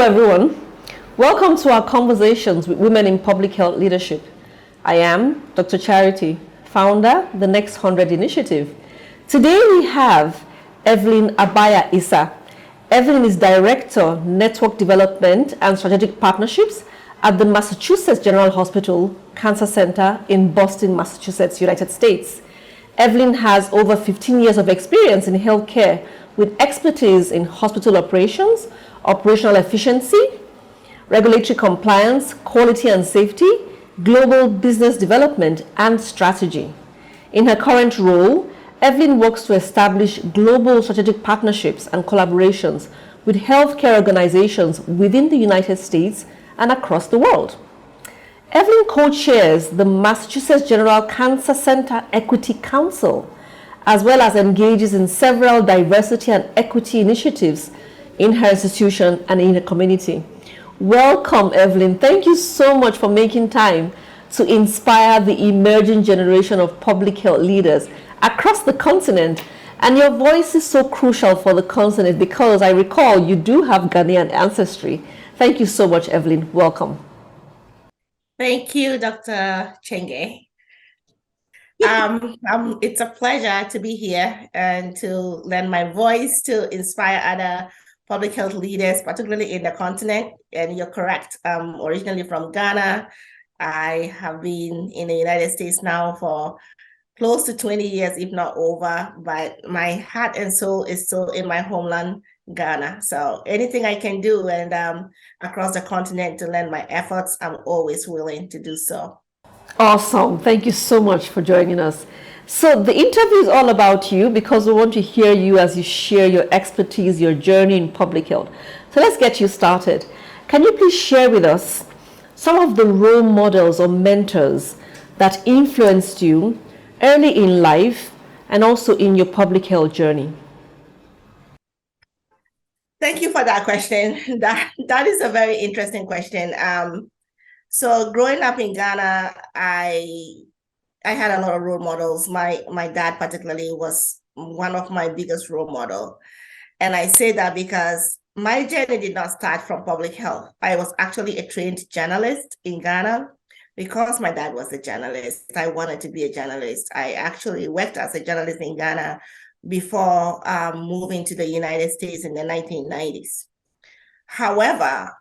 everyone. Welcome to our conversations with women in public health leadership. I am Dr. Charity, founder of the Next 100 Initiative. Today we have Evelyn Abayaah-Issah. Evelyn is Director, Network Development and Strategic Partnerships at the Massachusetts General Hospital Cancer Center in Boston, Massachusetts, United States. Evelyn has over 15 years of experience in healthcare with expertise in hospital operations, operational efficiency, regulatory compliance, quality and safety, global business development, and strategy. In her current role, Evelyn works to establish global strategic partnerships and collaborations with healthcare organizations within the United States and across the world. Evelyn co-chairs the Massachusetts General Cancer Center Equity Council, as well as engages in several diversity and equity initiatives in her institution and in her community. Welcome, Evelyn. Thank you so much for making time to inspire the emerging generation of public health leaders across the continent. And your voice is so crucial for the continent because I recall you do have Ghanaian ancestry. Thank you so much, Evelyn. Welcome. Thank you, Dr. Chenge. It's a pleasure to be here and to lend my voice to inspire other public health leaders, particularly in the continent. And you're correct, originally from Ghana. I have been in the United States now for close to 20 years, if not over, but my heart and soul is still in my homeland, Ghana. So anything I can do and across the continent to lend my efforts, I'm always willing to do so. Awesome. Thank you so much for joining us. So the interview is all about you because we want to hear you as you share your expertise, your journey in public health. So let's get you started. Can you please share with us some of the role models or mentors that influenced you early in life and also in your public health journey? Thank you for that question. That is a very interesting question. So growing up in Ghana, I had a lot of role models. My dad particularly was one of my biggest role model. And I say that because my journey did not start from public health. I was actually a trained journalist in Ghana. Because my dad was a journalist, I wanted to be a journalist. I actually worked as a journalist in Ghana before moving to the United States in the 1990s. However,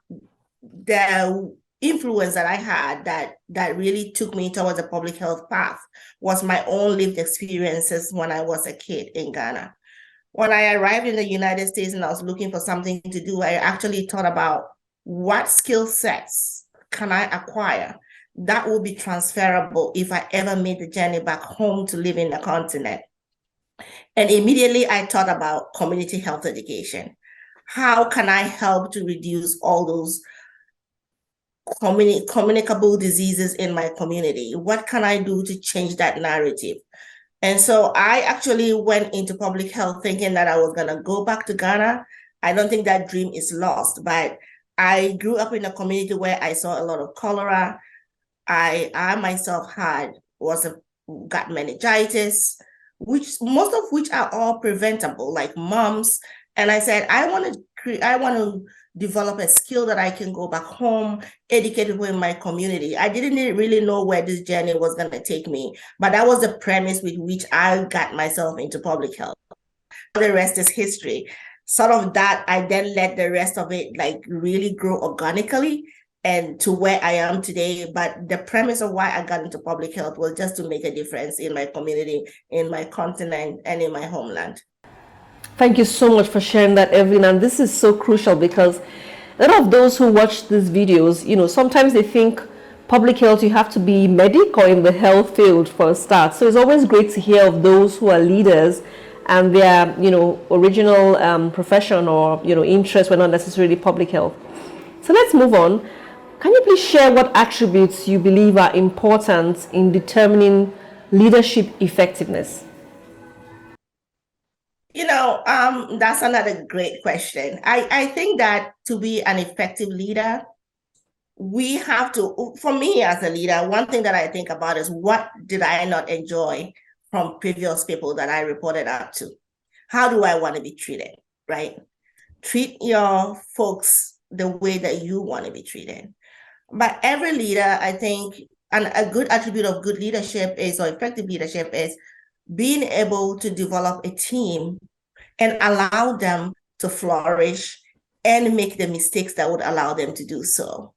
the influence that I had that really took me towards the public health path was my own lived experiences when I was a kid in Ghana. When I arrived in the United States and I was looking for something to do, I actually thought about what skill sets can I acquire that will be transferable if I ever made the journey back home to live in the continent. And immediately I thought about community health education. How can I help to reduce all those communicable diseases in my community? What can I do to change that narrative? And so I actually went into public health thinking that I was going to go back to Ghana. I don't think that dream is lost, but I grew up in a community where I saw a lot of cholera. I myself got meningitis, most of which are all preventable, like mumps. And I said, I want to develop a skill that I can go back home, educate people in my community. I didn't really know where this journey was going to take me, but that was the premise with which I got myself into public health. The rest is history. Sort of that, I then let the rest of it really grow organically and to where I am today. But the premise of why I got into public health was just to make a difference in my community, in my continent, and in my homeland. Thank you so much for sharing that, Evelyn. And this is so crucial because a lot of those who watch these videos, sometimes they think public health, you have to be medic or in the health field for a start. So it's always great to hear of those who are leaders and their, original profession or, interests were not necessarily public health. So let's move on. Can you please share what attributes you believe are important in determining leadership effectiveness? That's another great question. I think that to be an effective leader, we have to, for me as a leader, one thing that I think about is what did I not enjoy from previous people that I reported out to? How do I want to be treated, right? Treat your folks the way that you want to be treated. But every leader, I think, and a good attribute of good leadership is, or effective leadership is, being able to develop a team and allow them to flourish and make the mistakes that would allow them to do so.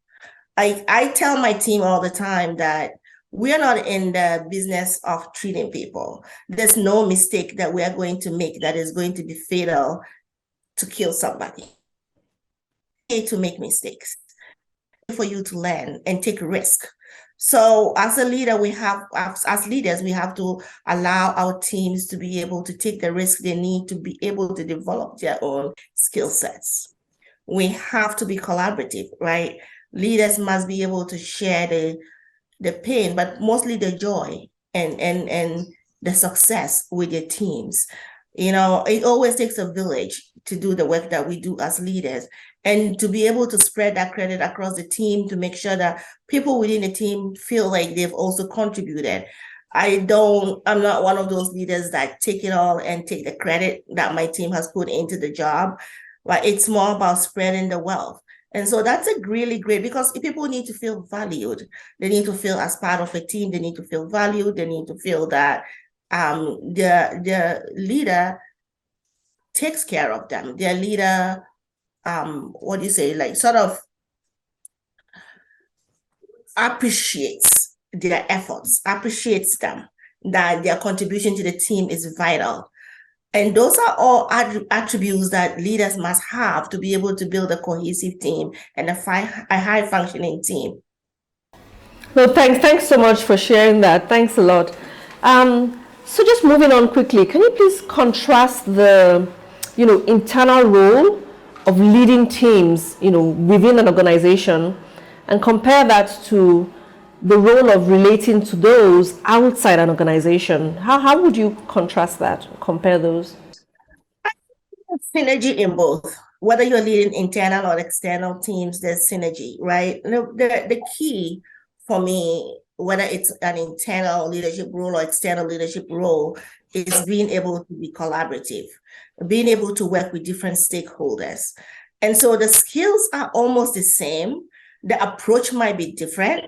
I tell my team all the time that we're not in the business of treating people. There's no mistake that we are going to make that is going to be fatal to kill somebody. To make mistakes, for you to learn and take risk. So as a leader, as leaders, we have to allow our teams to be able to take the risk they need to be able to develop their own skill sets. We have to be collaborative, right? Leaders must be able to share the pain, but mostly the joy and the success with their teams. You know, it always takes a village to do the work that we do as leaders, and to be able to spread that credit across the team to make sure that people within the team feel like they've also contributed. I'm not one of those leaders that take it all and take the credit that my team has put into the job, but it's more about spreading the wealth. And so that's a really great, because people need to feel valued. They need to feel as part of a team. They need to feel valued. They need to feel that the leader takes care of them. Their leader, sort of appreciates their efforts, appreciates them, that their contribution to the team is vital. And those are all attributes that leaders must have to be able to build a cohesive team and a high functioning team. Well, thanks so much for sharing that. Thanks a lot. So just moving on quickly, can you please contrast the, internal role of leading teams, within an organization, and compare that to the role of relating to those outside an organization? How would you contrast that, compare those? Synergy in both. Whether you're leading internal or external teams, there's synergy, right? The key for me, whether it's an internal leadership role or external leadership role, is being able to be collaborative, being able to work with different stakeholders. And so the skills are almost the same. The approach might be different,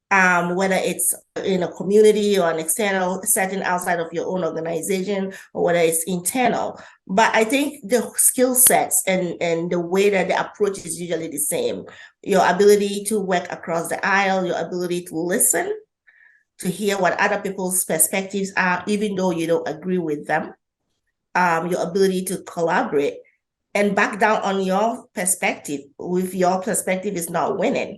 whether it's in a community or an external setting outside of your own organization, or whether it's internal. But I think the skill sets and the way that the approach is usually the same. Your ability to work across the aisle, your ability to listen, to hear what other people's perspectives are, even though you don't agree with them, your ability to collaborate and back down on your perspective. If your perspective is not winning,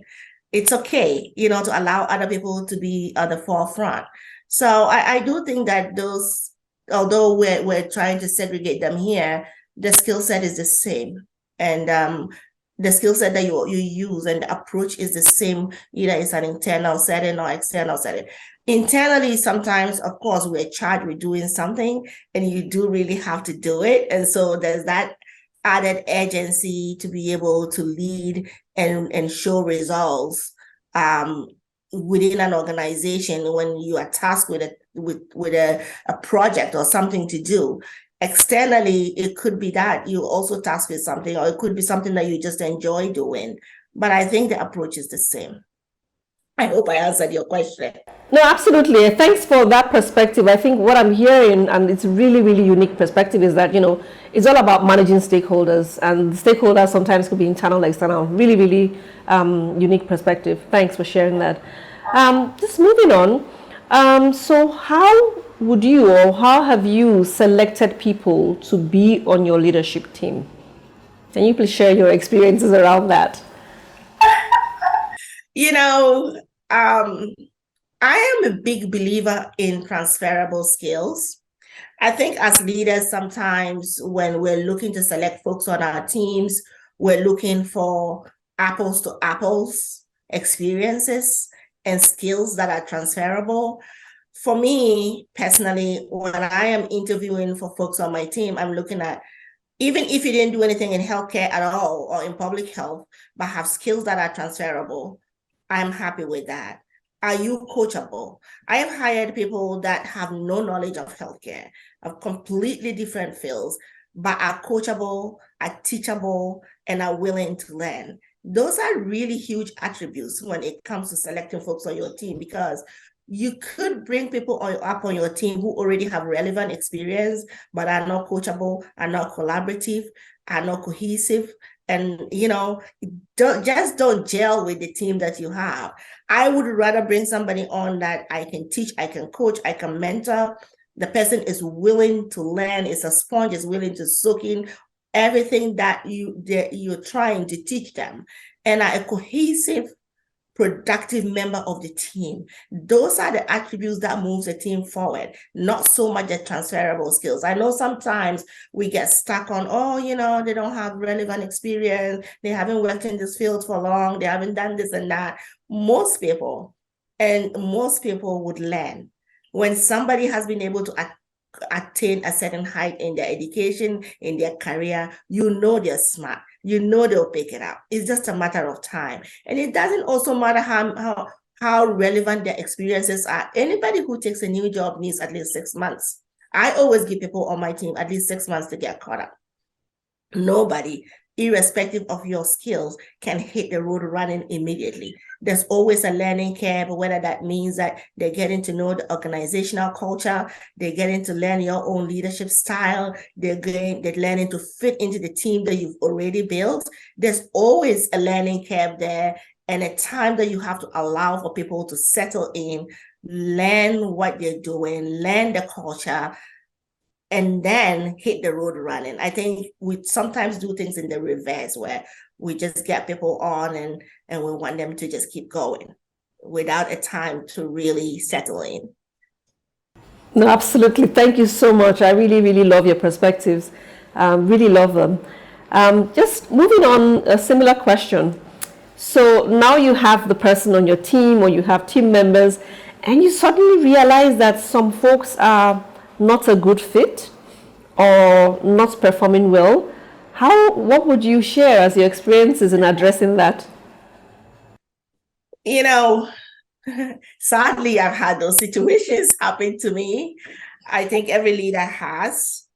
it's okay, to allow other people to be at the forefront. So I do think that those, although we're trying to segregate them here, the skill set is the same. And the skill set that you use and the approach is the same, either it's an internal setting or external setting. Internally, sometimes, of course, we're charged with doing something, and you do really have to do it. And so there's that added urgency to be able to lead and show results within an organization when you are tasked with a project or something to do. Externally, it could be that you also tasked with something, or it could be something that you just enjoy doing. But I think the approach is the same. I hope I answered your question. No, absolutely. Thanks for that perspective. I think what I'm hearing, and it's really, really unique perspective, is that, it's all about managing stakeholders, and stakeholders sometimes could be internal, external. Really, really unique perspective. Thanks for sharing that. Just moving on. So how would you, or how have you selected people to be on your leadership team? Can you please share your experiences around that? I am a big believer in transferable skills. I think as leaders, sometimes when we're looking to select folks on our teams, we're looking for apples to apples experiences and skills that are transferable. For me personally, when I am interviewing for folks on my team, I'm looking at, even if you didn't do anything in healthcare at all or in public health, but have skills that are transferable, I'm happy with that. Are you coachable? I have hired people that have no knowledge of healthcare, of completely different fields, but are coachable, are teachable, and are willing to learn. Those are really huge attributes when it comes to selecting folks on your team, because you could bring people up on your team who already have relevant experience, but are not coachable, are not collaborative, are not cohesive, and don't gel with the team that you have. I would rather bring somebody on that I can teach, I can coach, I can mentor. The person is willing to learn, is a sponge, is willing to soak in everything that you're trying to teach them, and are a cohesive, productive member of the team. Those are the attributes that moves the team forward, not so much the transferable skills. I know sometimes we get stuck on, they don't have relevant experience, they haven't worked in this field for long, they haven't done this and that. Most people would learn when somebody has been able to attain a certain height in their education, in their career. They're smart, they'll pick it up. It's just a matter of time. And it doesn't also matter how relevant their experiences are. Anybody who takes a new job needs at least 6 months. I always give people on my team at least 6 months to get caught up. Nobody, irrespective of your skills, can hit the road running immediately. There's always a learning curve, whether that means that they're getting to know the organizational culture, they're getting to learn your own leadership style, they're learning to fit into the team that you've already built. There's always a learning curve there, and a time that you have to allow for people to settle in, learn what they're doing, learn the culture, and then hit the road running. I think we sometimes do things in the reverse, where we just get people on and we want them to just keep going without a time to really settle in. No, absolutely. Thank you so much. I really, really love your perspectives. Really love them. Just moving on, a similar question. So now you have the person on your team, or you have team members, and you suddenly realize that some folks are not a good fit or not performing well. What would you share as your experiences in addressing that? Sadly, I've had those situations happen to me. I think every leader has.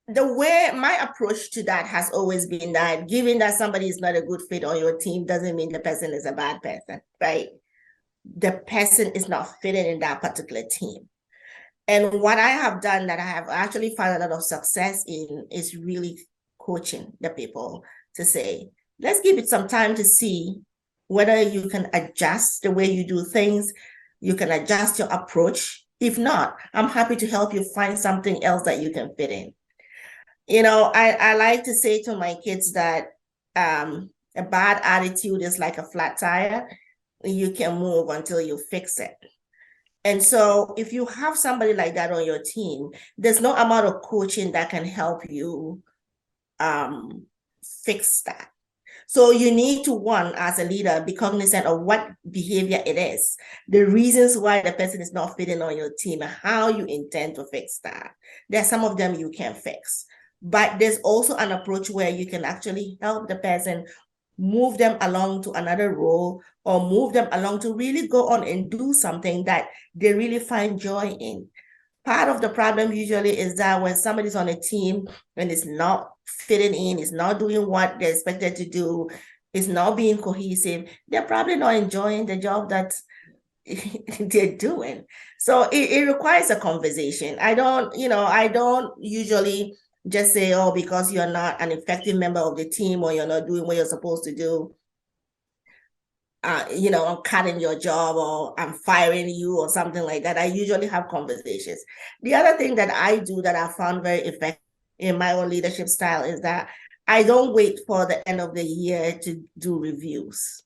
The way my approach to that has always been that, given that somebody is not a good fit on your team doesn't mean the person is a bad person, right? The person is not fitting in that particular team. And what I have done that I have actually found a lot of success in is really coaching the people to say, let's give it some time to see whether you can adjust the way you do things, you can adjust your approach. If not, I'm happy to help you find something else that you can fit in. I like to say to my kids that a bad attitude is like a flat tire. You can move until you fix it. And so if you have somebody like that on your team, there's no amount of coaching that can help you fix that. So you need to, one, as a leader, be cognizant of what behavior it is, the reasons why the person is not fitting on your team, and how you intend to fix that. There's some of them you can fix, but there's also an approach where you can actually help the person, move them along to another role, or move them along to really go on and do something that they really find joy in. Part of the problem usually is that when somebody's on a team and is not fitting in, is not doing what they're expected to do, is not being cohesive, they're probably not enjoying the job that they're doing. So it requires a conversation. I don't usually just say, oh, because you're not an effective member of the team, or you're not doing what you're supposed to do, I'm cutting your job, or I'm firing you, or something like that. I usually have conversations. The other thing that I do that I found very effective in my own leadership style is that I don't wait for the end of the year to do reviews.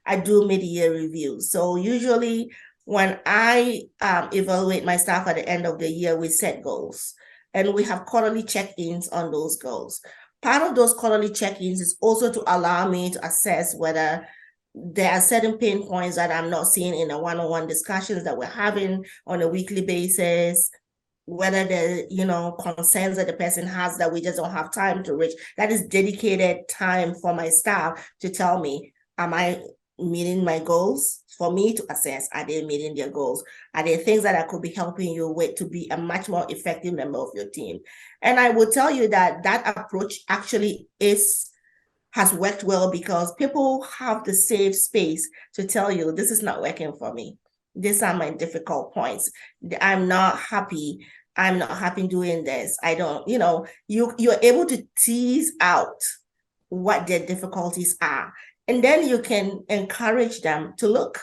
I do mid-year reviews. So usually when I evaluate my staff at the end of the year, we set goals, and we have quarterly check-ins on those goals. Part of those quarterly check-ins is also to allow me to assess whether there are certain pain points that I'm not seeing in the one-on-one discussions that we're having on a weekly basis, whether the concerns that the person has that we just don't have time to reach. That is dedicated time for my staff to tell me, am I meeting my goals? For me to assess, are they meeting their goals? Are there things that I could be helping you with to be a much more effective member of your team? And I will tell you that that approach actually has worked well because people have the safe space to tell you, this is not working for me. These are my difficult points. I'm not happy. I'm not happy doing this. I don't, you're able to tease out what their difficulties are. And then you can encourage them to look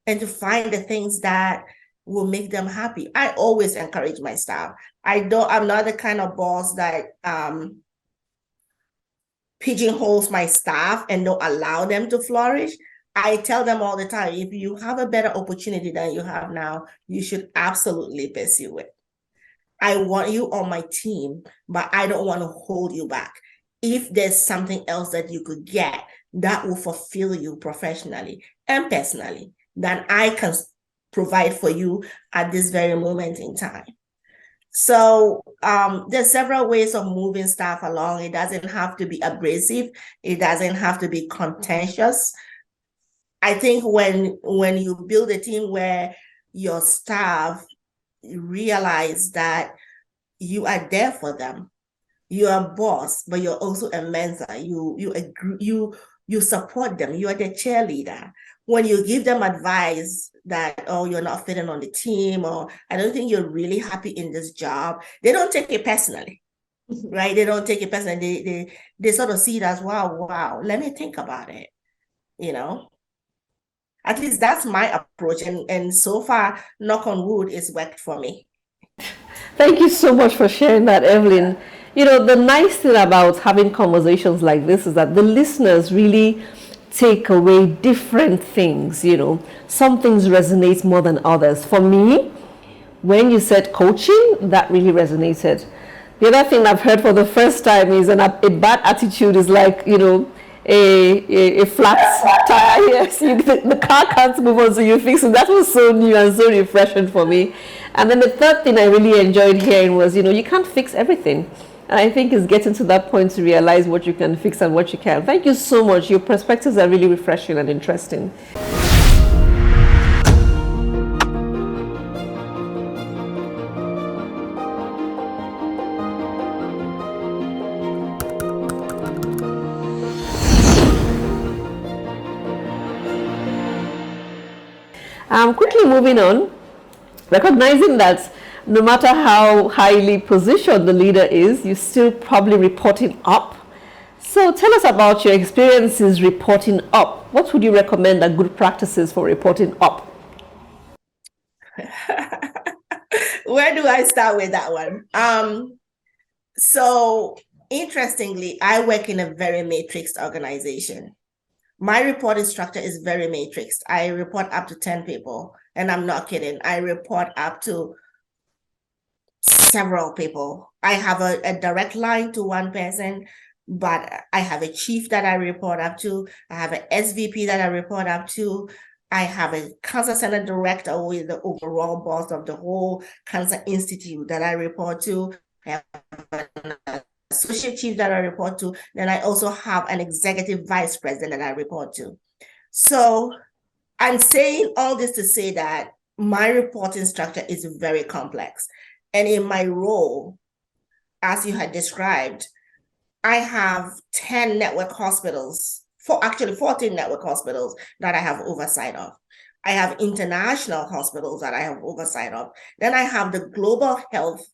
and to find the things that will make them happy. I always encourage my staff. I'm not the kind of boss that pigeonholes my staff and don't allow them to flourish. I tell them all the time, if you have a better opportunity than you have now, you should absolutely pursue it. I want you on my team, but I don't want to hold you back. If there's something else that you could get that will fulfill you professionally and personally, then I can provide for you at this very moment in time. So there's several ways of moving staff along. It doesn't have to be abrasive. It doesn't have to be contentious. I think when you build a team where your staff realize that you are there for them, you're a boss, but you're also a mentor. You support them. You are the cheerleader. When you give them advice that, oh, you're not fitting on the team, or I don't think you're really happy in this job, they don't take it personally, right? They don't take it personally. They sort of see it as, wow, let me think about it, At least that's my approach. And so far, knock on wood, it's worked for me. Thank you so much for sharing that, Evelyn. The nice thing about having conversations like this is that the listeners really take away different things. Some things resonate more than others. For me, when you said coaching, that really resonated. The other thing I've heard for the first time is a bad attitude is like, a flat tire. Yes, the car can't move on, so you fix it. That was so new and so refreshing for me. And then the third thing I really enjoyed hearing was, you can't fix everything. And I think it's getting to that point to realize what you can fix and what you can. Thank you so much. Your perspectives are really refreshing and interesting. Quickly moving on, recognizing that no matter how highly positioned the leader is, you're still probably reporting up. So tell us about your experiences reporting up. What would you recommend are good practices for reporting up? Where do I start with that one? So interestingly, I work in a very matrixed organization. My reporting structure is very matrixed. I report up to 10 people, and I'm not kidding. I report up to several people. I have a direct line to one person, but I have a chief that I report up to. I have an SVP that I report up to. I have a cancer center director who is the overall boss of the whole cancer institute that I report to. I have an associate chief that I report to. Then I also have an executive vice president that I report to. So I'm saying all this to say that my reporting structure is very complex. And in my role, as you had described, I have 10 network hospitals, 14 network hospitals that I have oversight of. I have international hospitals that I have oversight of. Then I have the global health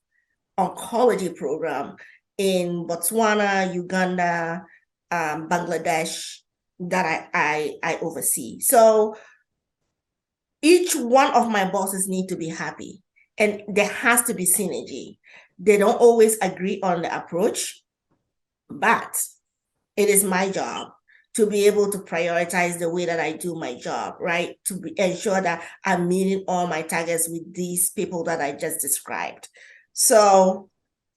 oncology program in Botswana, Uganda, Bangladesh that I oversee. So each one of my bosses need to be happy, and there has to be synergy. They don't always agree on the approach, but it is my job to be able to prioritize the way that I do my job, right? To ensure that I'm meeting all my targets with these people that I just described. So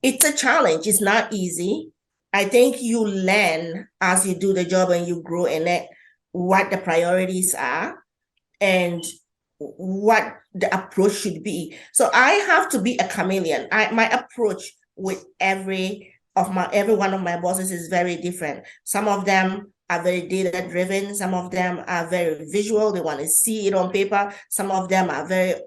it's a challenge. It's not easy. I think you learn as you do the job and you grow in it, what the priorities are and what the approach should be. So I have to be a chameleon. My approach with every one of my bosses is very different. Some of them are very data driven. Some of them are very visual. They want to see it on paper. Some of them are very,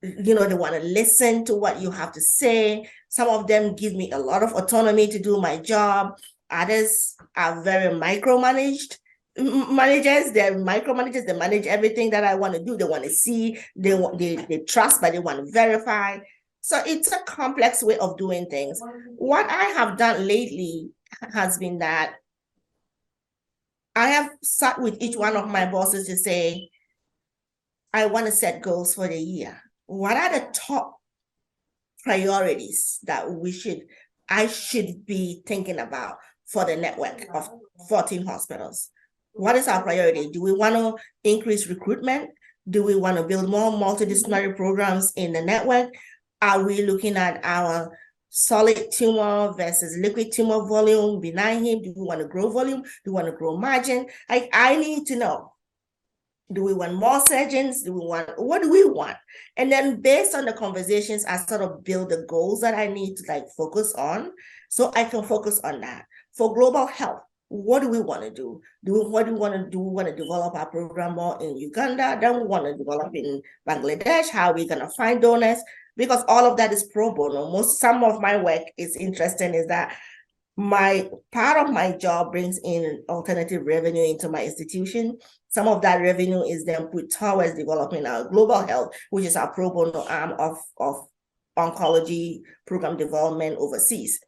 they want to listen to what you have to say. Some of them give me a lot of autonomy to do my job. Others are very micromanaged managers. They're micromanagers. They manage everything that I want to do. They want to see, they trust, but they want to verify. So it's a complex way of doing things. What I have done lately has been that I have sat with each one of my bosses to say, I want to set goals for the year. What are the top priorities that I should be thinking about for the network of 14 hospitals? What is our priority? Do we want to increase recruitment? Do we want to build more multidisciplinary programs in the network? Are we looking at our solid tumor versus liquid tumor volume, benign heme? Do we want to grow volume? Do we want to grow margin? I need to know. Do we want more surgeons? What do we want? And then based on the conversations, I sort of build the goals that I need to focus on, so I can focus on that. For global health, what do we want to do? What do we want to do? We want to develop our program more in Uganda. Then we want to develop in Bangladesh. How are we going to find donors? Because all of that is pro bono. Some of my work is interesting is that part of my job brings in alternative revenue into my institution. Some of that revenue is then put towards developing our global health, which is our pro bono arm of oncology program development overseas.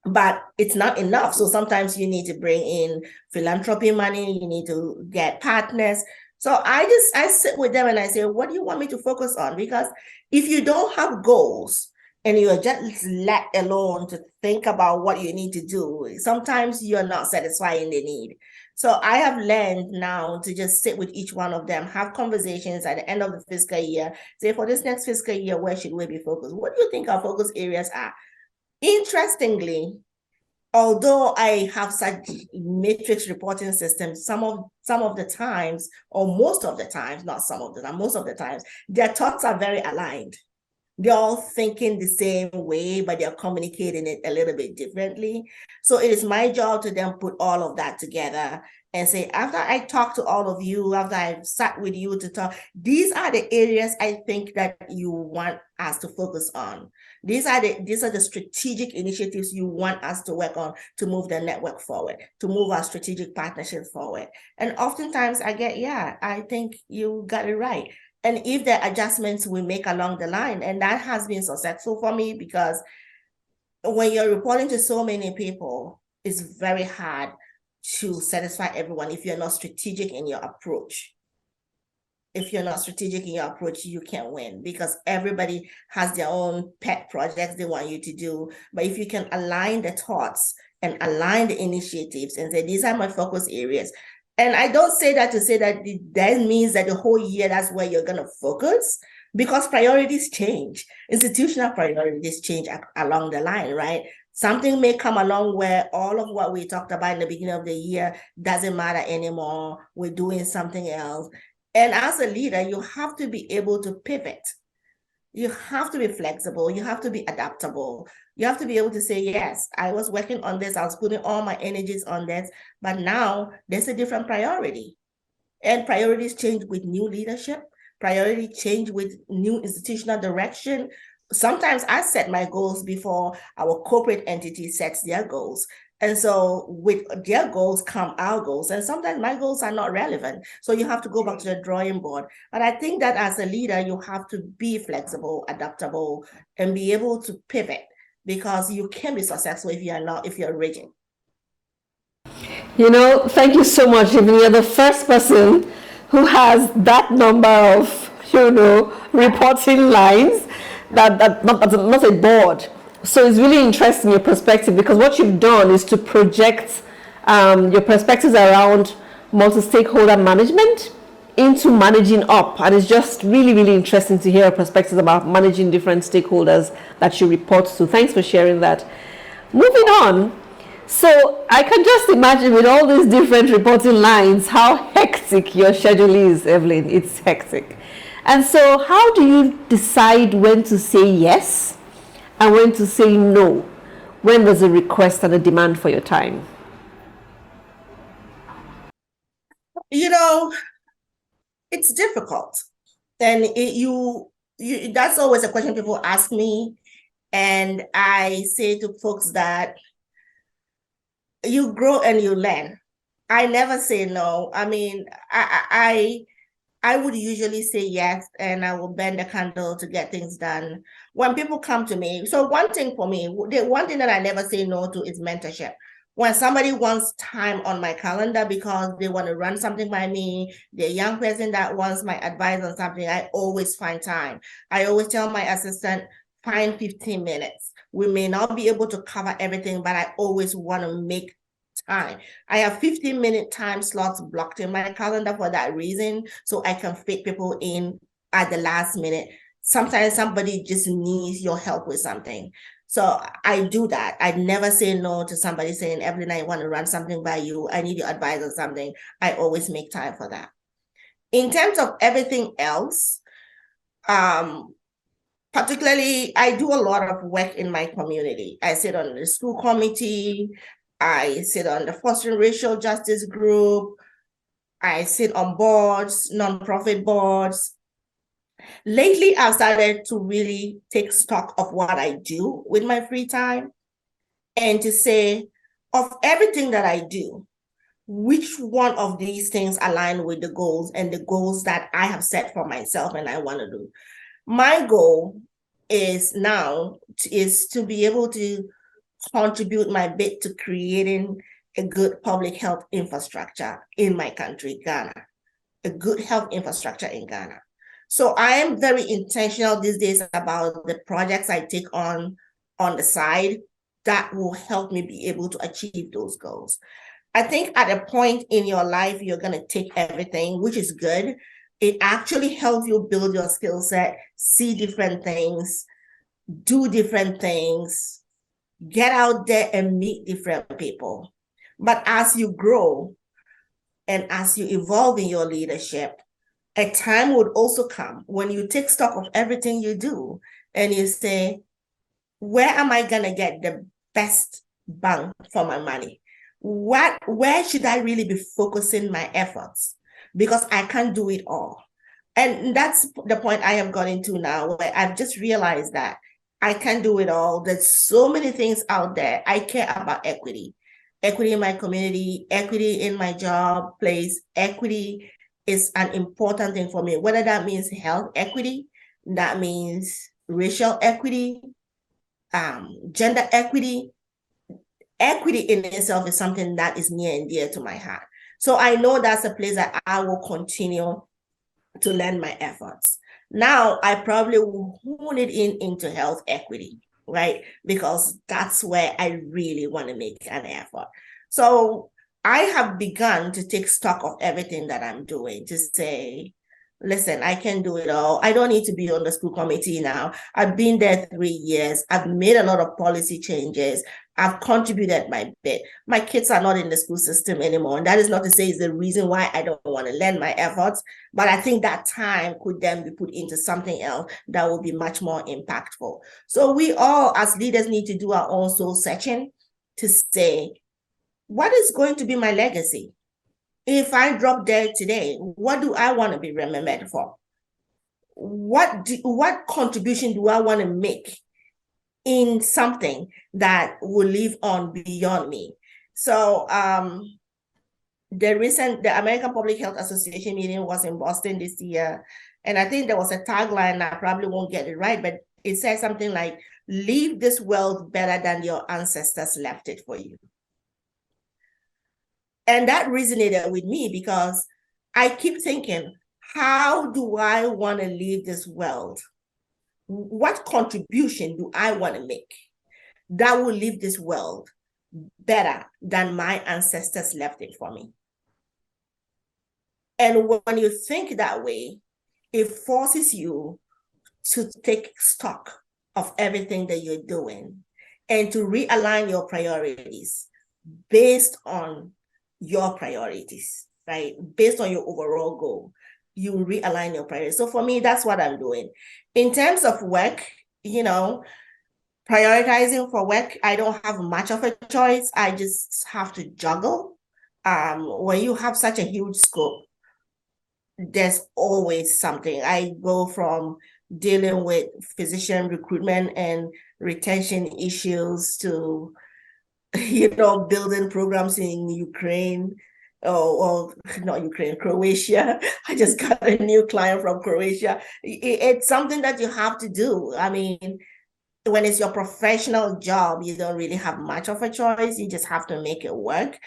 But it's not enough. So sometimes you need to bring in philanthropy money, you need to get partners. So I sit with them and I say, what do you want me to focus on? Because if you don't have goals and you're just let alone to think about what you need to do, sometimes you're not satisfying the need. So I have learned now to just sit with each one of them, have conversations at the end of the fiscal year, say for this next fiscal year, where should we be focused? What do you think our focus areas are? Interestingly, although I have such matrix reporting systems, some of the times, or most of the times, not some of the time, most of the times, their thoughts are very aligned. They're all thinking the same way, but they're communicating it a little bit differently. So it is my job to then put all of that together and say, after I talk to all of you, after I've sat with you to talk, these are the areas I think that you want us to focus on. These are the strategic initiatives you want us to work on to move the network forward, to move our strategic partnerships forward. And oftentimes I get, yeah, I think you got it right. And if there are adjustments we make along the line, and that has been successful for me, because when you're reporting to so many people, it's very hard to satisfy everyone if you're not strategic in your approach. If you're not strategic in your approach, you can't win, because everybody has their own pet projects they want you to do. But if you can align the thoughts and align the initiatives and say, these are my focus areas. And I don't say that to say that means that the whole year that's where you're going to focus, because priorities change. Institutional priorities change along the line, right? Something may come along where all of what we talked about in the beginning of the year doesn't matter anymore. We're doing something else. And as a leader, you have to be able to pivot. You have to be flexible. You have to be adaptable. You have to be able to say, yes, I was working on this. I was putting all my energies on this, but now there's a different priority. And priorities change with new leadership. Priorities change with new institutional direction. Sometimes I set my goals before our corporate entity sets their goals. And so with their goals come our goals. And sometimes my goals are not relevant. So you have to go back to the drawing board. But I think that as a leader, you have to be flexible, adaptable, and be able to pivot, because you can be successful if you're rigid. Thank you so much. You're the first person who has that number of, reporting lines, that's not a board. So it's really interesting, your perspective, because what you've done is to project your perspectives around multi-stakeholder management into managing up. And it's just really, really interesting to hear your perspectives about managing different stakeholders that you report to. Thanks for sharing that. Moving on. So I can just imagine, with all these different reporting lines, how hectic your schedule is, Evelyn. It's hectic. And so how do you decide when to say yes and when to say no, when there's a request and a demand for your time? It's difficult. And that's always a question people ask me. And I say to folks that you grow and you learn. I never say no. I mean, I would usually say yes, and I will bend the candle to get things done when people come to me. So one thing for me, the one thing that I never say no to is mentorship. When somebody wants time on my calendar because they want to run something by me, the young person that wants my advice on something, I always find time. I always tell my assistant, find 15 minutes. We may not be able to cover everything, but I always want to make time. I have 15-minute time slots blocked in my calendar for that reason, so I can fit people in at the last minute. Sometimes somebody just needs your help with something. So I do that. I never say no to somebody saying, Evelyn, I want to run something by you. I need your advice on something. I always make time for that. In terms of everything else, particularly, I do a lot of work in my community. I sit on the school committee. I sit on the Fostering Racial Justice Group. I sit on boards, nonprofit boards. Lately, I've started to really take stock of what I do with my free time and to say, of everything that I do, which one of these things align with the goals and the goals that I have set for myself and I want to do. My goal is now is to be able to contribute my bit to creating a good public health infrastructure in my country, Ghana, a good health infrastructure in Ghana. So I am very intentional these days about the projects I take on the side that will help me be able to achieve those goals. I think at a point in your life, you're going to take everything, which is good. It actually helps you build your skill set, see different things, do different things, get out there and meet different people. But as you grow and as you evolve in your leadership, a time would also come when you take stock of everything you do and you say, where am I going to get the best bang for my money? Where should I really be focusing my efforts? Because I can't do it all. And that's the point I have gotten to now, where I've just realized that I can't do it all. There's so many things out there. I care about equity in my community, equity in my job place. Equity is an important thing for me, whether that means health equity, that means racial equity, gender equity. Equity in itself is something that is near and dear to my heart. So I know that's a place that I will continue to lend my efforts. Now, I probably will hone it into health equity, right? Because that's where I really want to make an effort. So I have begun to take stock of everything that I'm doing to say, listen, I can do it all. I don't need to be on the school committee now. I've been there 3 years. I've made a lot of policy changes. I've contributed my bit. My kids are not in the school system anymore. And that is not to say it's the reason why I don't want to lend my efforts, but I think that time could then be put into something else that will be much more impactful. So we all as leaders need to do our own soul searching to say, what is going to be my legacy? If I drop dead today, what do I want to be remembered for? What contribution do I want to make in something that will live on beyond me? So the American Public Health Association meeting was in Boston this year, and I think there was a tagline, I probably won't get it right, but it said something like, leave this world better than your ancestors left it for you. And that resonated with me because I keep thinking, how do I want to leave this world? What contribution do I want to make that will leave this world better than my ancestors left it for me? And when you think that way, it forces you to take stock of everything that you're doing and to realign your priorities based on your priorities, right? Based on your overall goal, you realign your priorities. So for me, that's what I'm doing. In terms of work, prioritizing for work, I don't have much of a choice. I just have to juggle. When you have such a huge scope, there's always something. I go from dealing with physician recruitment and retention issues to building programs in Ukraine or not Ukraine, Croatia. I just got a new client from Croatia. It's something that you have to do. I mean, when it's your professional job, you don't really have much of a choice. You just have to make it work.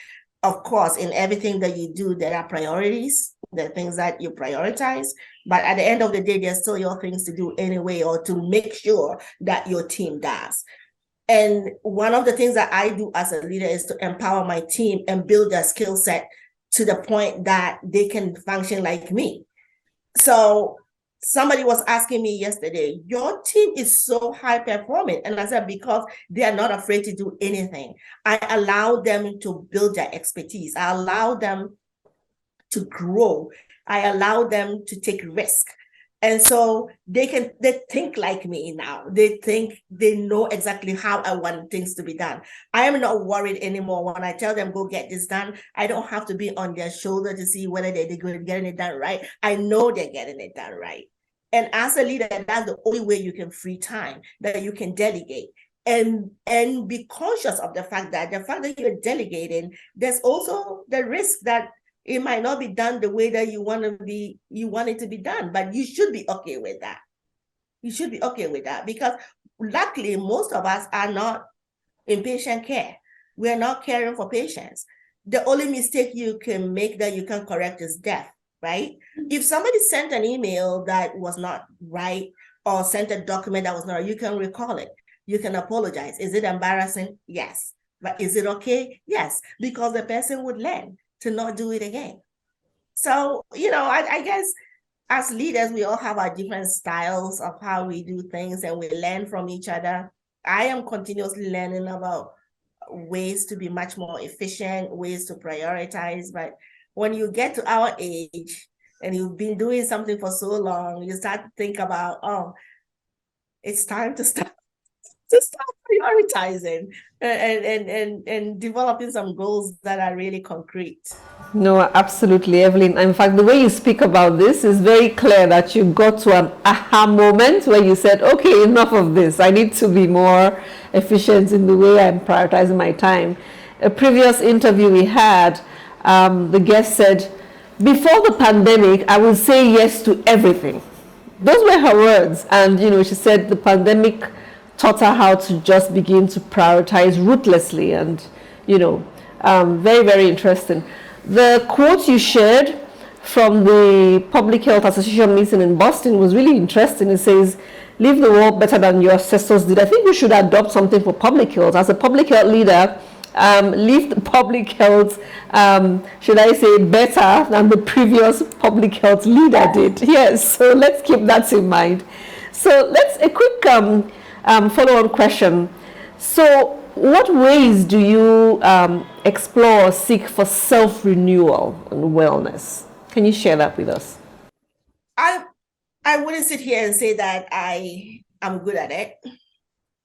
Of course, in everything that you do, there are priorities, the things that you prioritize. But at the end of the day, there's still your things to do anyway, or to make sure that your team does. And one of the things that I do as a leader is to empower my team and build their skill set to the point that they can function like me. So somebody was asking me yesterday, your team is so high performing. And I said, because they are not afraid to do anything. I allow them to build their expertise. I allow them to grow. I allow them to take risk. And so they think like me now. They know exactly how I want things to be done. I am not worried anymore when I tell them, go get this done. I don't have to be on their shoulder to see whether they're getting it done right. I know they're getting it done right. And as a leader, that's the only way you can free time, that you can delegate. And be conscious of the fact that you're delegating, there's also the risk that it might not be done the way that you want it to be done, but you should be okay with that. You should be okay with that, because luckily most of us are not in patient care. We're not caring for patients. The only mistake you can make that you can correct is death, right? If somebody sent an email that was not right, or sent a document that was not right, you can recall it. You can apologize. Is it embarrassing? Yes. But is it okay? Yes, because the person would learn to not do it again. So, I guess as leaders, we all have our different styles of how we do things, and we learn from each other. I am continuously learning about ways to be much more efficient, ways to prioritize. But when you get to our age and you've been doing something for so long, you start to think about, it's time to start prioritizing and developing some goals that are really concrete. No, absolutely, Evelyn. In fact, the way you speak about this is very clear that you got to an aha moment where you said, okay, enough of this. I need to be more efficient in the way I'm prioritizing my time. A previous interview we had, the guest said, before the pandemic, I would say yes to everything. Those were her words. And, she said the pandemic taught her how to just begin to prioritize ruthlessly. And, very, very interesting. The quote you shared from the Public Health Association meeting in Boston was really interesting. It says, leave the world better than your ancestors did. I think we should adopt something for public health. As a public health leader, leave the public health, should I say, better than the previous public health leader did. Yes, so let's keep that in mind. So let's, a quick follow-on question. So what ways do you explore or seek for self-renewal and wellness? Can you share that with us? I wouldn't sit here and say that I am good at it.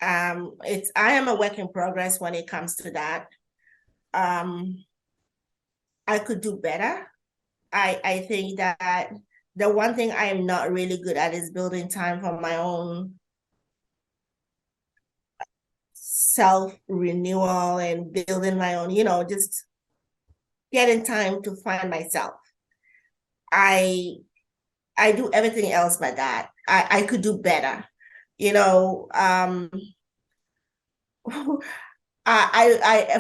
I am a work in progress when it comes to that. I could do better. I think that the one thing I am not really good at is building time for my own self-renewal and building my own, just getting time to find myself. I do everything else but that. I could do better. I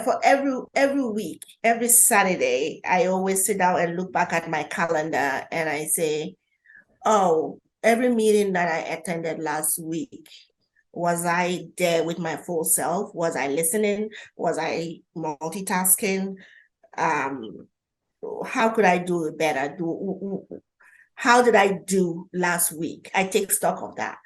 for every week, every Saturday, I always sit down and look back at my calendar and I say, oh, every meeting that I attended last week, was I there with my full self? Was I listening? Was I multitasking? How could I do it better? How did I do last week? I take stock of that.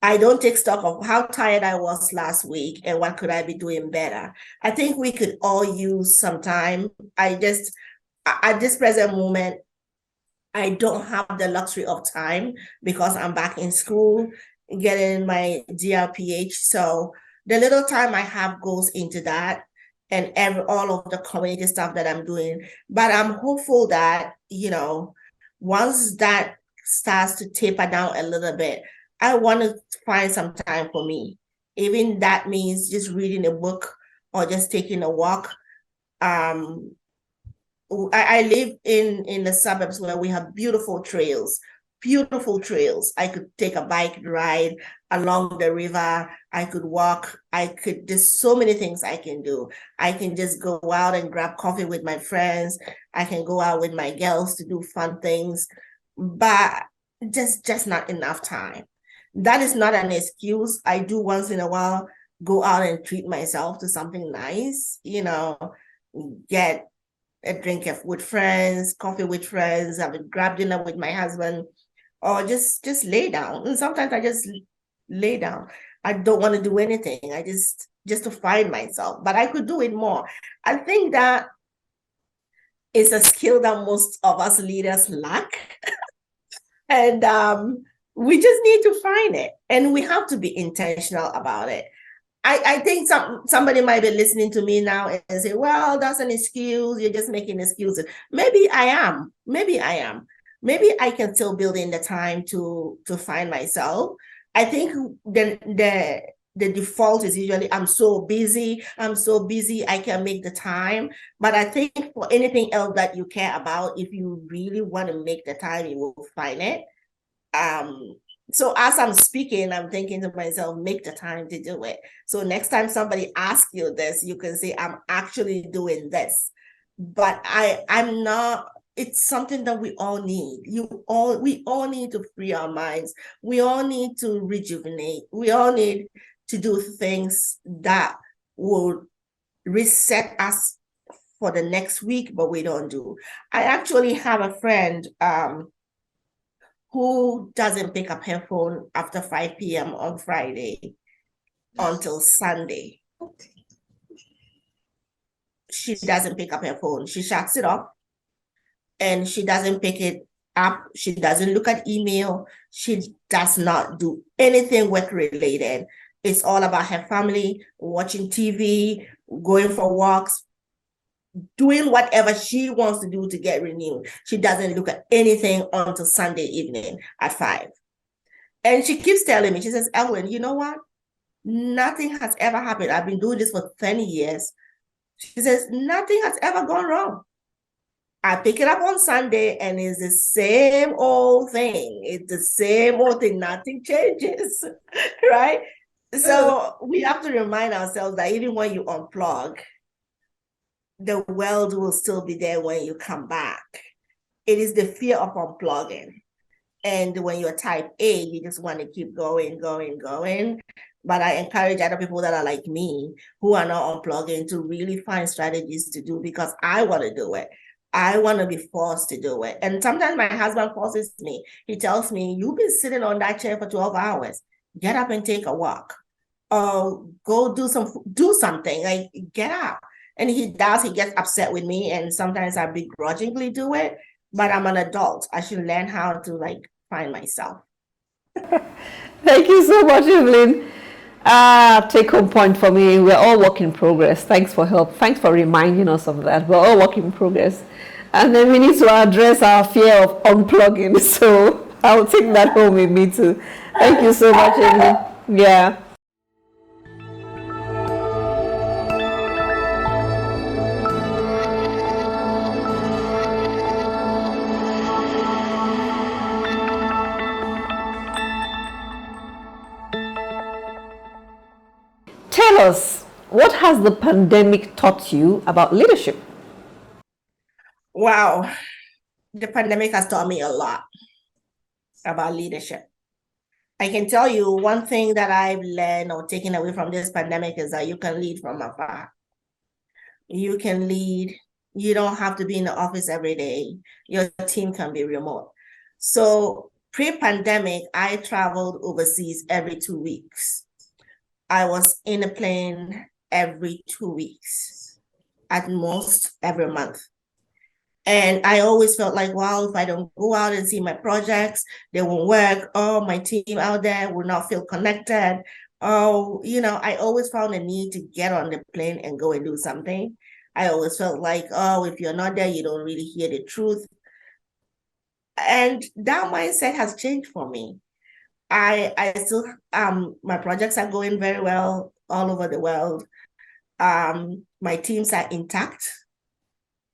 I don't take stock of how tired I was last week and what could I be doing better. I think we could all use some time. At this present moment, I don't have the luxury of time because I'm back in school getting my DRPH. So the little time I have goes into that and all of the community stuff that I'm doing. But I'm hopeful that, once that starts to taper down a little bit, I want to find some time for me. Even that means just reading a book or just taking a walk. I live in the suburbs where we have beautiful trails, beautiful trails. I could take a bike ride along the river. I could walk. There's so many things I can do. I can just go out and grab coffee with my friends. I can go out with my girls to do fun things, but just not enough time. That is not an excuse. I do once in a while go out and treat myself to something nice, get a drink with friends, coffee with friends, have a grab dinner with my husband, or just lay down. And sometimes I just lay down. I don't want to do anything. I just to find myself, but I could do it more. I think that is a skill that most of us leaders lack. And we just need to find it, and we have to be intentional about it. I think somebody might be listening to me now and say, well, that's an excuse. You're just making excuses. Maybe I am. Maybe I can still build in the time to find myself. I think the default is usually I'm so busy, I can make the time. But I think for anything else that you care about, if you really want to make the time, you will find it. So as I'm speaking, I'm thinking to myself, make the time to do it. So next time somebody asks you this, you can say, I'm actually doing this. But I'm not, it's something that we all need. We all need to free our minds. We all need to rejuvenate. We all need to do things that will reset us for the next week, but we don't do. I actually have a friend, who doesn't pick up her phone after 5 p.m. on Friday until Sunday. She doesn't pick up her phone. She shuts it off and she doesn't pick it up. She doesn't look at email. She does not do anything work related. It's all about her family, watching TV, going for walks, doing whatever she wants to do to get renewed. She doesn't look at anything until Sunday evening at 5. And she keeps telling me, she says, Evelyn, you know what? Nothing has ever happened. I've been doing this for 20 years. She says, nothing has ever gone wrong. I pick it up on Sunday and it's the same old thing. It's the same old thing. Nothing changes, right? So we have to remind ourselves that even when you unplug, the world will still be there when you come back. It is the fear of unplugging. And when you're type A, you just want to keep going. But I encourage other people that are like me, who are not unplugging, to really find strategies to do, because I want to do it. I want to be forced to do it. And sometimes my husband forces me. He tells me, you've been sitting on that chair for 12 hours. Get up and take a walk. Go do something, like get up. And he does, he gets upset with me, and sometimes I begrudgingly do it, but I'm an adult. I should learn how to find myself. Thank you so much, Evelyn. Take home point for me, we're all work in progress. Thanks for help. Thanks for reminding us of that. We're all work in progress. And then we need to address our fear of unplugging. So I'll take that home with me too. Thank you so much, Evelyn. Yeah. Tell us, what has the pandemic taught you about leadership? Wow, the pandemic has taught me a lot about leadership. I can tell you one thing that I've learned or taken away from this pandemic is that you can lead from afar. You can lead. You don't have to be in the office every day. Your team can be remote. So pre-pandemic, I traveled overseas every 2 weeks. I was in a plane every 2 weeks, at most every month. And I always felt like, wow, if I don't go out and see my projects, they won't work. Oh, my team out there will not feel connected. Oh, I always found a need to get on the plane and go and do something. I always felt like, oh, if you're not there, you don't really hear the truth. And that mindset has changed for me. I still, my projects are going very well all over the world. My teams are intact.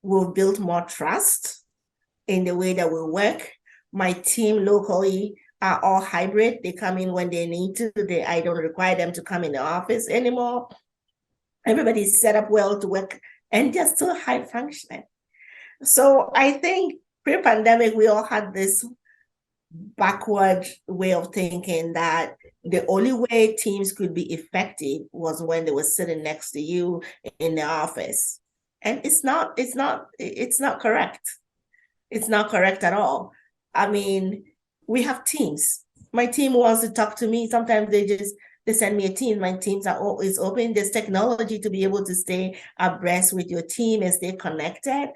We've built more trust in the way that we work. My team locally are all hybrid. They come in when they need to. I don't require them to come in the office anymore. Everybody's set up well to work, and they're still high functioning. So I think pre-pandemic, we all had this backward way of thinking that the only way teams could be effective was when they were sitting next to you in the office. And it's not correct. It's not correct at all. I mean, we have teams. My team wants to talk to me. Sometimes they send me a team. My teams are always open. There's technology to be able to stay abreast with your team and stay connected.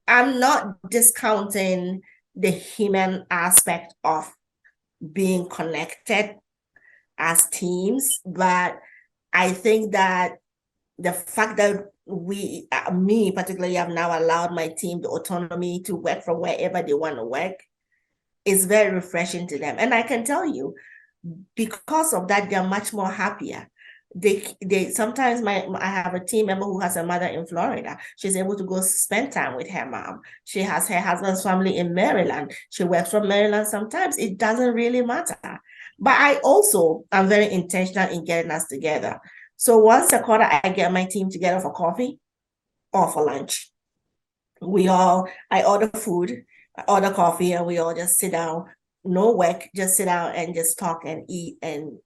I'm not discounting the human aspect of being connected as teams, but I think that the fact that me particularly, have now allowed my team the autonomy to work from wherever they want to work is very refreshing to them. And I can tell you, because of that, they're much more happier. They sometimes I have a team member who has a mother in Florida. She's able to go spend time with her mom. She has her husband's family in Maryland. She works from Maryland sometimes. It doesn't really matter. But I also am very intentional in getting us together. So once a quarter, I get my team together for coffee or for lunch. I order food, I order coffee, and we all just sit down, no work, just sit down and just talk and eat and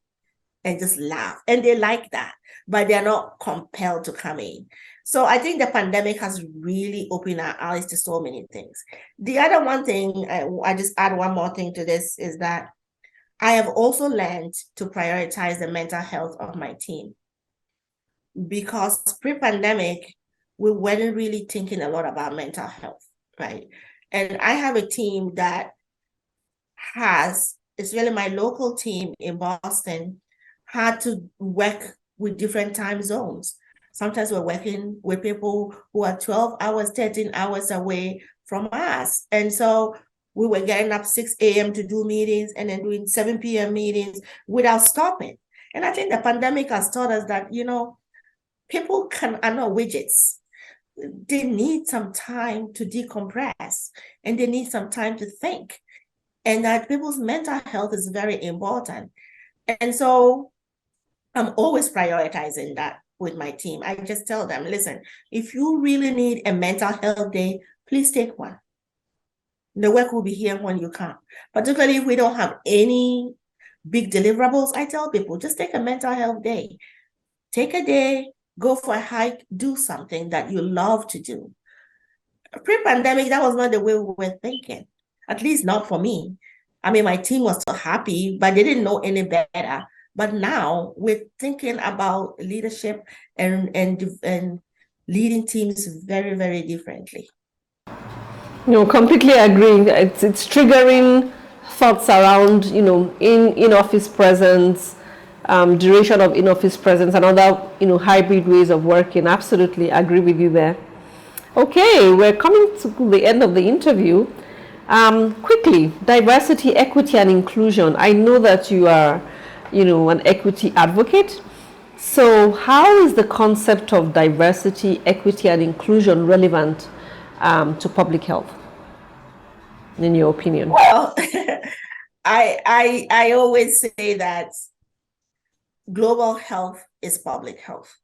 just laugh. And they like that, but they're not compelled to come in. So I think the pandemic has really opened our eyes to so many things. The other one thing, I just add one more thing to this, is that I have also learned to prioritize the mental health of my team. Because pre-pandemic, we weren't really thinking a lot about mental health, right? And I have a team that it's really my local team in Boston, had to work with different time zones. Sometimes we're working with people who are 12 hours, 13 hours away from us. And so we were getting up 6 a.m. to do meetings and then doing 7 p.m. meetings without stopping. And I think the pandemic has taught us that, people are not widgets. They need some time to decompress, and they need some time to think. And that people's mental health is very important. And so I'm always prioritizing that with my team. I just tell them, listen, if you really need a mental health day, please take one. The work will be here when you come. Particularly if we don't have any big deliverables, I tell people, just take a mental health day. Take a day, go for a hike, do something that you love to do. Pre-pandemic, that was not the way we were thinking, at least not for me. I mean, my team was so happy, but they didn't know any better. But now we're thinking about leadership and leading teams very, very differently. Completely agreeing. It's triggering thoughts around, in-office presence, duration of in-office presence, and other, hybrid ways of working. Absolutely agree with you there. Okay, we're coming to the end of the interview. Quickly, diversity, equity, and inclusion. I know that you are, an equity advocate. So how is the concept of diversity, equity, and inclusion relevant to public health, in your opinion? Well, I always say that global health is public health.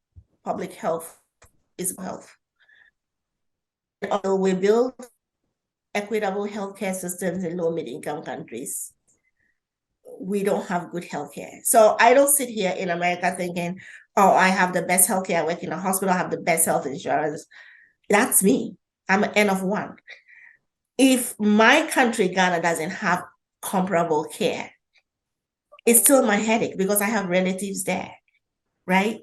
Public health is health. Until we build equitable healthcare systems in low-mid-income countries, we don't have good healthcare. So I don't sit here in America thinking, oh, I have the best healthcare, I work in a hospital, I have the best health insurance. That's me. I'm an N of one. If my country, Ghana, doesn't have comparable care, it's still my headache because I have relatives there, right?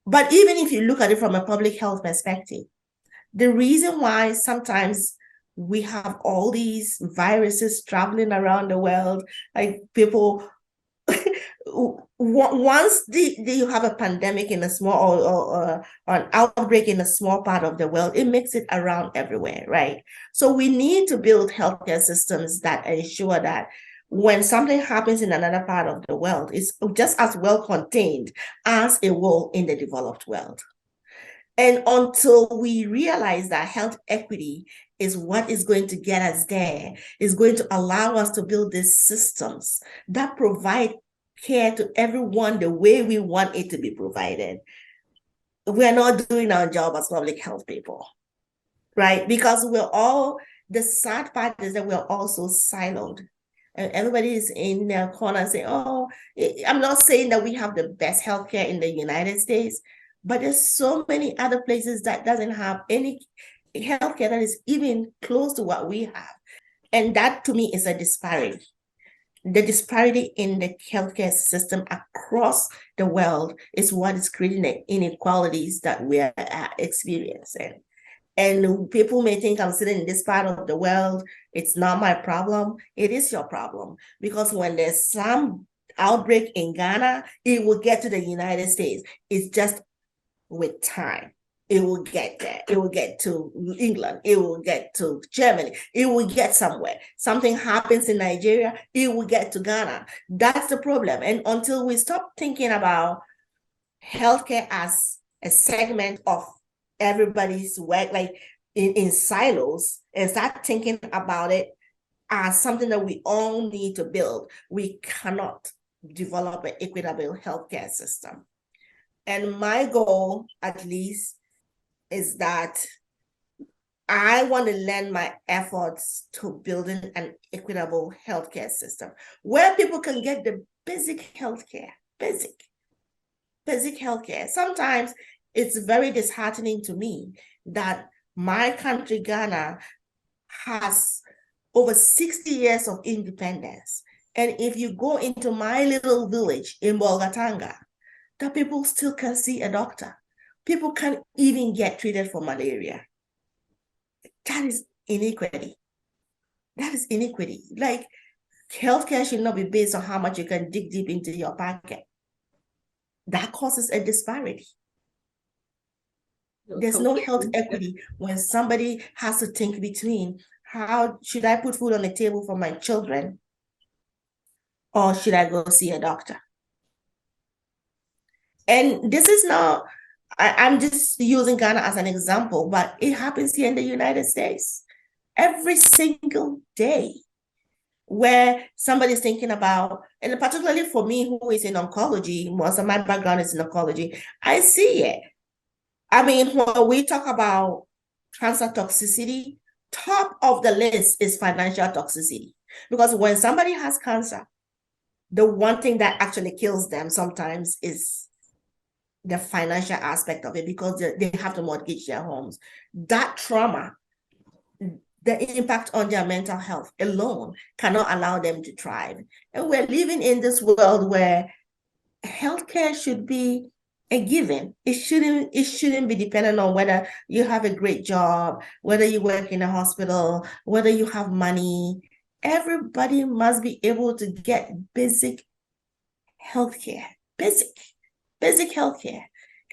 But even if you look at it from a public health perspective, the reason why sometimes we have all these viruses traveling around the world, like people, once you have a pandemic in a small or an outbreak in a small part of the world, it makes it around everywhere, right? So we need to build healthcare systems that ensure that when something happens in another part of the world, it's just as well contained as it will in the developed world. And until we realize that health equity is what is going to get us there, is going to allow us to build these systems that provide care to everyone the way we want it to be provided, we're not doing our job as public health people, right? Because the sad part is that we're all so siloed. And everybody is in their corner saying, oh, I'm not saying that we have the best healthcare in the United States, but there's so many other places that doesn't have any healthcare that is even close to what we have. And that to me is a disparity. The disparity in the healthcare system across the world is what is creating the inequalities that we are experiencing. And people may think I'm sitting in this part of the world, it's not my problem. It is your problem. Because when there's some outbreak in Ghana, it will get to the United States. It's just with time. It will get there. It will get to England. It will get to Germany. It will get somewhere. Something happens in Nigeria, it will get to Ghana. That's the problem. And until we stop thinking about healthcare as a segment of everybody's work, like in silos, and start thinking about it as something that we all need to build, we cannot develop an equitable healthcare system. And my goal, at least, is that I want to lend my efforts to building an equitable healthcare system where people can get the basic healthcare, basic healthcare. Sometimes it's very disheartening to me that my country, Ghana, has over 60 years of independence. And if you go into my little village in Bolgatanga, the people still can see a doctor. People can't even get treated for malaria. That is inequity. That is inequity. Like, healthcare should not be based on how much you can dig deep into your pocket. That causes a disparity. There's no health equity when somebody has to think between, how should I put food on the table for my children, or should I go see a doctor? And this is not, I'm just using Ghana as an example, but it happens here in the United States every single day, where somebody's thinking about, and particularly for me, who is in oncology, most of my background is in oncology, I see it. I mean, when we talk about cancer toxicity, top of the list is financial toxicity. Because when somebody has cancer, the one thing that actually kills them sometimes is the financial aspect of it, because they have to mortgage their homes. That trauma, the impact on their mental health alone cannot allow them to thrive. And we're living in this world where healthcare should be a given. It shouldn't be dependent on whether you have a great job, whether you work in a hospital, whether you have money. Everybody must be able to get basic healthcare, basic healthcare.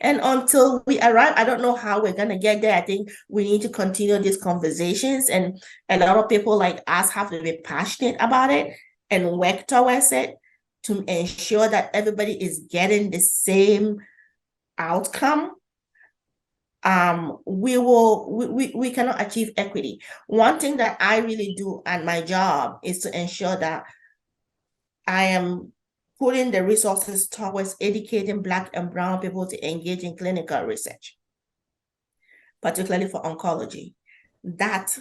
And until we arrive, I don't know how we're going to get there. I think we need to continue these conversations, and a lot of people like us have to be passionate about it and work towards it to ensure that everybody is getting the same outcome. We cannot achieve equity. One thing that I really do at my job is to ensure that I am putting the resources towards educating Black and Brown people to engage in clinical research, particularly for oncology. That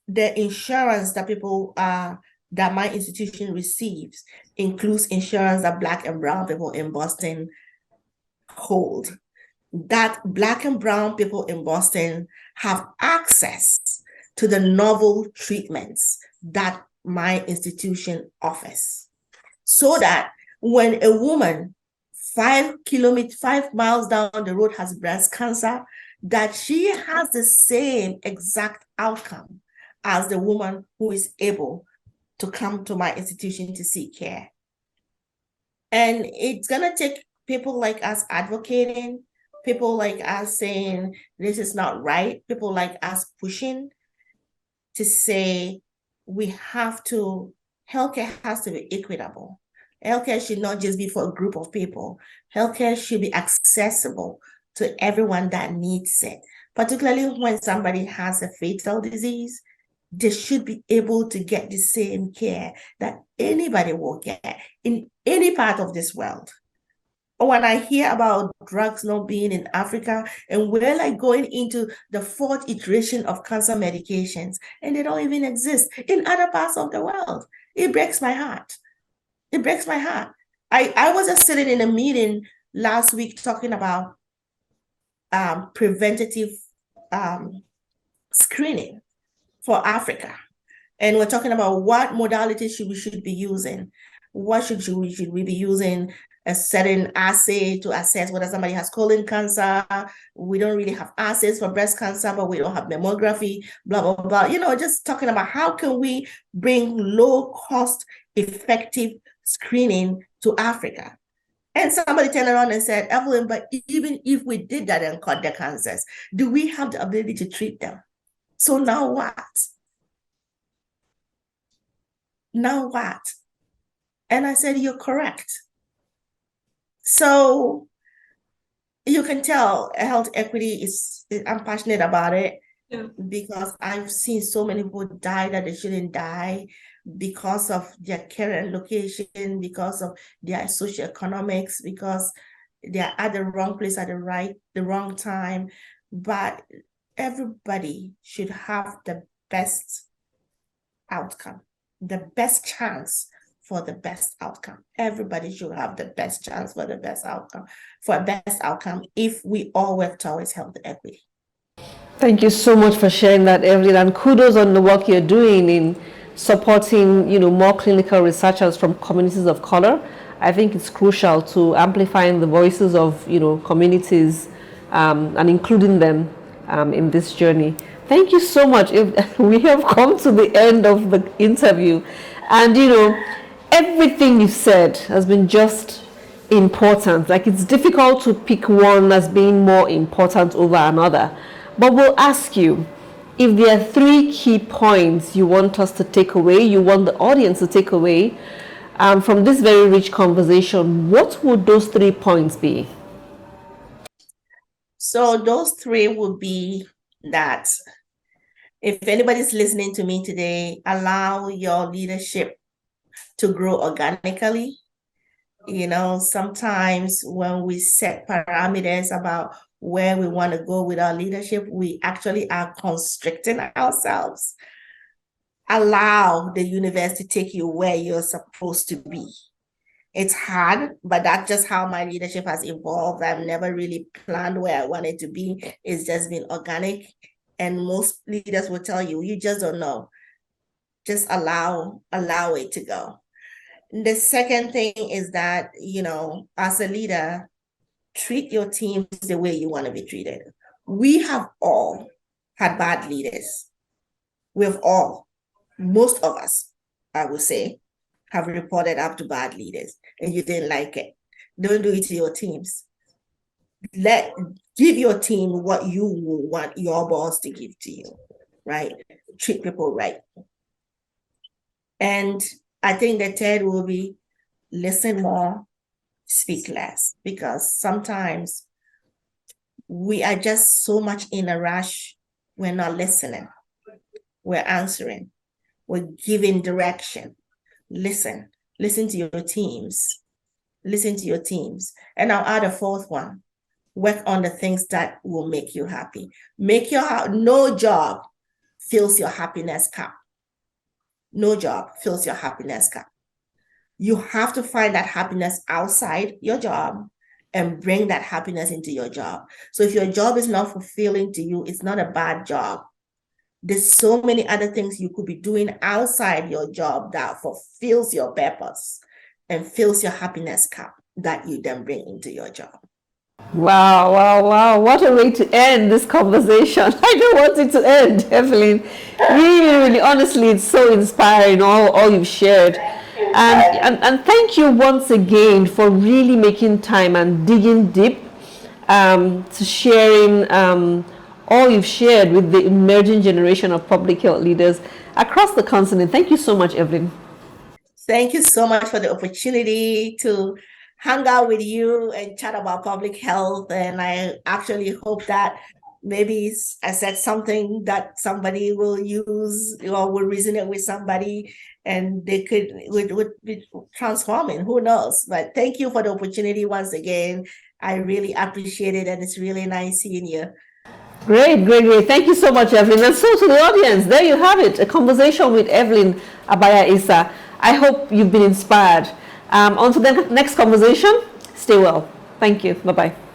the insurance that people that my institution receives includes insurance that Black and Brown people in Boston hold. That Black and Brown people in Boston have access to the novel treatments that my institution offers, so that when a woman 5 miles down the road has breast cancer, that she has the same exact outcome as the woman who is able to come to my institution to seek care. And it's gonna take people like us advocating, people like us saying this is not right, people like us pushing to say we have to, healthcare has to be equitable. Healthcare should not just be for a group of people. Healthcare should be accessible to everyone that needs it, particularly when somebody has a fatal disease. They should be able to get the same care that anybody will get in any part of this world. When I hear about drugs not being in Africa, and we're like going into the fourth iteration of cancer medications, and they don't even exist in other parts of the world, it breaks my heart. It breaks my heart. I was just sitting in a meeting last week talking about preventative screening for Africa. And we're talking about what modalities should be using. What should we be using? A certain assay to assess whether somebody has colon cancer. We don't really have assays for breast cancer, but we don't have mammography, blah, blah, blah. Just talking about how can we bring low cost, effective screening to Africa. And somebody turned around and said, Evelyn, but even if we did that and caught the cancers, do we have the ability to treat them? So now what? Now what? And I said, you're correct. So you can tell health equity I'm passionate about it. Yeah. Because I've seen so many people die that they shouldn't die because of their current location, because of their socioeconomics, because they're at the wrong place at the wrong time. But everybody should have the best outcome, the best chance for the best outcome. Everybody should have the best chance for the best outcome, if we all work towards health equity. Thank you so much for sharing that, Evelyn, and kudos on the work you're doing in supporting, more clinical researchers from communities of color. I think it's crucial to amplifying the voices of, communities and including them in this journey. Thank you so much. We have come to the end of the interview, and everything you said has been just important. Like, it's difficult to pick one as being more important over another. But we'll ask you, if there are 3 key points you want us to take away, you want the audience to take away from this very rich conversation, what would those 3 points be? So those 3 would be that if anybody's listening to me today, allow your leadership to grow organically. Sometimes when we set parameters about where we want to go with our leadership, we actually are constricting ourselves. Allow the universe to take you where you're supposed to be. It's hard, but that's just how my leadership has evolved. I've never really planned where I wanted to be. It's just been organic. And most leaders will tell you, you just don't know. Just allow it to go. The second thing is that, as a leader, treat your teams the way you want to be treated. We have all had bad leaders. Most of us, I would say, have reported up to bad leaders, and you didn't like it. Don't do it to your teams. Give your team what you want your boss to give to you, right? Treat people right. And I think the third will be listen more, speak less, because sometimes we are just so much in a rush. We're not listening. We're answering. We're giving direction. Listen to your teams. Listen to your teams. And I'll add a 4th one. Work on the things that will make you happy. No job fills your happiness cup. No job fills your happiness cup. You have to find that happiness outside your job and bring that happiness into your job. So if your job is not fulfilling to you, it's not a bad job. There's so many other things you could be doing outside your job that fulfills your purpose and fills your happiness cup that you then bring into your job. Wow. What a way to end this conversation. I don't want it to end, Evelyn. Really, honestly, it's so inspiring, all you've shared. And thank you once again for really making time and digging deep to sharing all you've shared with the emerging generation of public health leaders across the continent. Thank you so much, Evelyn. Thank you so much for the opportunity to hang out with you and chat about public health. And I actually hope that maybe I said something that somebody will use or will resonate with somebody and they would be transforming. Who knows? But thank you for the opportunity once again. I really appreciate it, and it's really nice seeing you. Great, great, great. Thank you so much, Evelyn. And so to the audience, there you have it, a conversation with Evelyn Abayaah-Issah. I hope you've been inspired. On to the next conversation. Stay well. Thank you. Bye-bye.